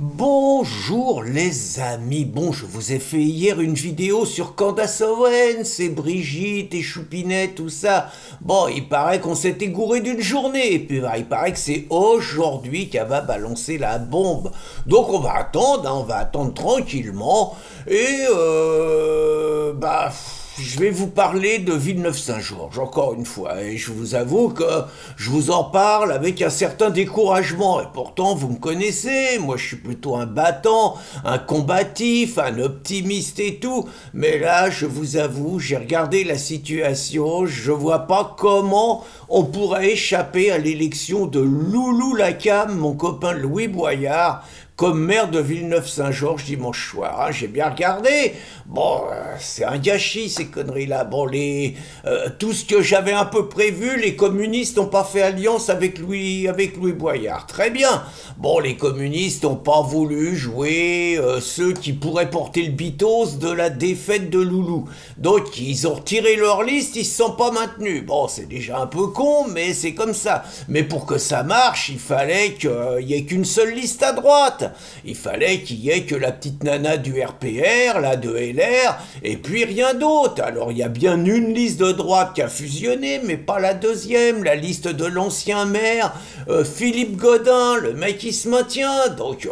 Bonjour les amis, bon je vous ai fait hier une vidéo sur Candace Owens et Brigitte et Choupinet, tout ça. Bon, il paraît qu'on s'était gouré d'une journée, et puis il paraît que c'est aujourd'hui qu'elle va balancer la bombe. Donc on va attendre tranquillement, et je vais vous parler de Villeneuve-Saint-Georges, encore une fois, et je vous avoue que je vous en parle avec un certain découragement, et pourtant vous me connaissez, moi je suis plutôt un battant, un combatif, un optimiste et tout, mais là je vous avoue, j'ai regardé la situation, je vois pas comment on pourrait échapper à l'élection de Loulou Lacam, mon copain Louis Boyard, comme maire de Villeneuve-Saint-Georges dimanche soir. Hein, j'ai bien regardé. Bon, c'est un gâchis ces conneries-là. Bon, tout ce que j'avais un peu prévu, les communistes n'ont pas fait alliance avec Louis Boyard. Très bien. Bon, les communistes n'ont pas voulu jouer ceux qui pourraient porter le bitos de la défaite de Loulou. Donc, ils ont retiré leur liste, ils ne se sont pas maintenus. Bon, c'est déjà un peu con, mais c'est comme ça. Mais pour que ça marche, il fallait qu'il n'y ait qu'une seule liste à droite. Il fallait qu'il y ait que la petite nana du RPR, la de LR, et puis rien d'autre. Alors il y a bien une liste de droite qui a fusionné, mais pas la deuxième, la liste de l'ancien maire, Philippe Godin, le mec qui se maintient. Donc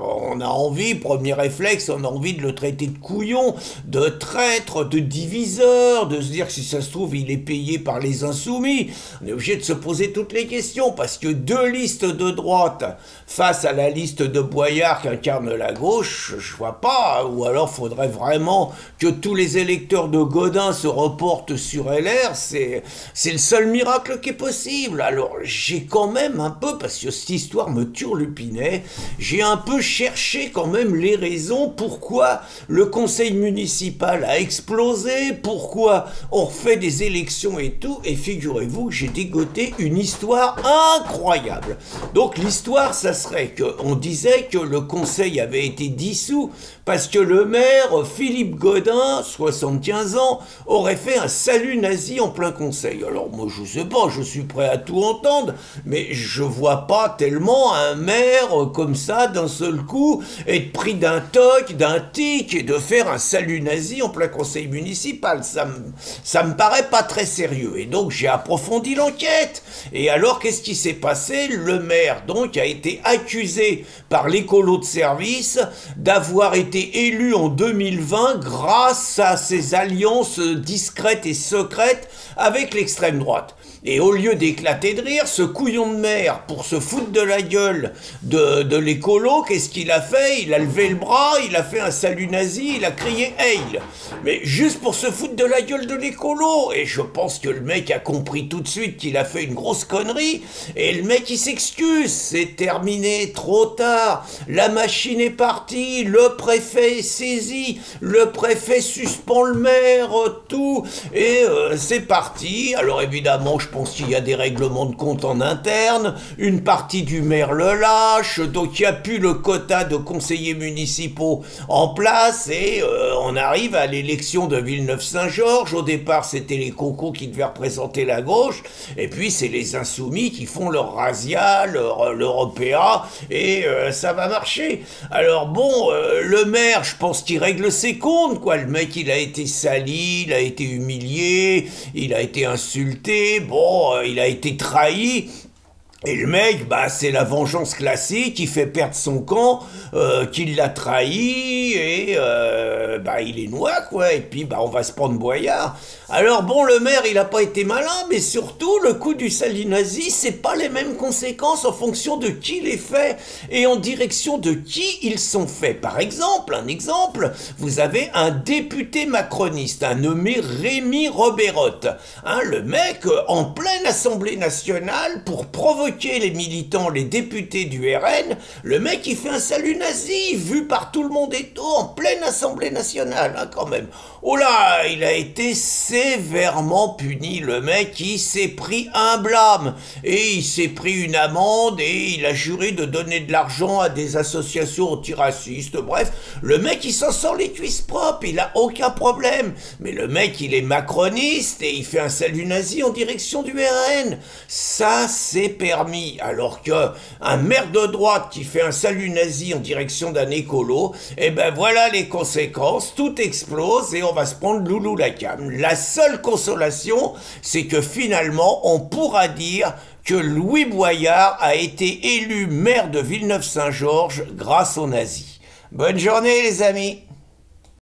on a envie, premier réflexe, on a envie de le traiter de couillon, de traître, de diviseur, de se dire que si ça se trouve, il est payé par les insoumis. On est obligé de se poser toutes les questions, parce que deux listes de droite face à la liste de Boyard qui incarne la gauche, je vois pas, ou alors faudrait vraiment que tous les électeurs de Godin se reportent sur LR, c'est le seul miracle qui est possible. Alors j'ai quand même un peu, parce que cette histoire me turlupinait, j'ai un peu cherché quand même les raisons pourquoi le conseil municipal a explosé, pourquoi on refait des élections et tout, et figurez-vous que j'ai dégoté une histoire incroyable. Donc l'histoire, ça serait qu'on disait que le conseil avait été dissous parce que le maire Philippe Godin, 75 ans, aurait fait un salut nazi en plein conseil. Alors moi je sais pas, je suis prêt à tout entendre, mais je vois pas tellement un maire comme ça d'un seul coup être pris d'un toc, d'un tic et de faire un salut nazi en plein conseil municipal. Ça me paraît pas très sérieux. Et donc j'ai approfondi l'enquête. Et alors qu'est-ce qui s'est passé? Le maire donc a été accusé par l'écolo de service d'avoir été élu en 2020 grâce à ses alliances discrètes et secrètes avec l'extrême droite. Et au lieu d'éclater de rire, ce couillon de maire, pour se foutre de la gueule de l'écolo, qu'est-ce qu'il a fait? Il a levé le bras, il a fait un salut nazi, il a crié « Heil !» Mais juste pour se foutre de la gueule de l'écolo. Et je pense que le mec a compris tout de suite qu'il a fait une grosse connerie. Et le mec, il s'excuse. C'est terminé, trop tard. La machine est partie, le préfet est saisi, le préfet suspend le maire, tout. Et c'est parti. Alors évidemment, je pense qu'il y a des règlements de compte en interne, une partie du maire le lâche, donc il n'y a plus le quota de conseillers municipaux en place, et on arrive à l'élection de Villeneuve-Saint-Georges. Au départ, c'était les cocos qui devaient représenter la gauche, et puis c'est les insoumis qui font leur razzia, leur OPA, et ça va marcher. Alors bon, le maire, je pense qu'il règle ses comptes, quoi. Le mec, il a été sali, il a été humilié, il a été insulté, bon, il a été trahi. Et le mec, c'est la vengeance classique, il fait perdre son camp, qu'il l'a trahi, et il est noir, quoi, et puis on va se prendre Boyard. Alors bon, le maire, il a pas été malin, mais surtout, le coup du salut nazi, c'est pas les mêmes conséquences en fonction de qui les fait, et en direction de qui ils sont faits. Par exemple, vous avez un député macroniste, un nommé Rémi Robérotte. Hein, le mec, en pleine Assemblée nationale, pour provoquer les militants, les députés du RN, le mec il fait un salut nazi vu par tout le monde et tout en pleine Assemblée nationale, hein, quand même. Oh là, il a été sévèrement puni, le mec, il s'est pris un blâme, et il s'est pris une amende, et il a juré de donner de l'argent à des associations antiracistes. Bref, le mec, il s'en sort les cuisses propres, il a aucun problème. Mais le mec, il est macroniste, et il fait un salut nazi en direction du RN. Ça, c'est permis. Alors que un maire de droite qui fait un salut nazi en direction d'un écolo, eh ben voilà les conséquences, tout explose, et on va se prendre loulou la cam. La seule consolation, c'est que finalement, on pourra dire que Louis Boyard a été élu maire de Villeneuve-Saint-Georges grâce aux nazis. Bonne journée les amis!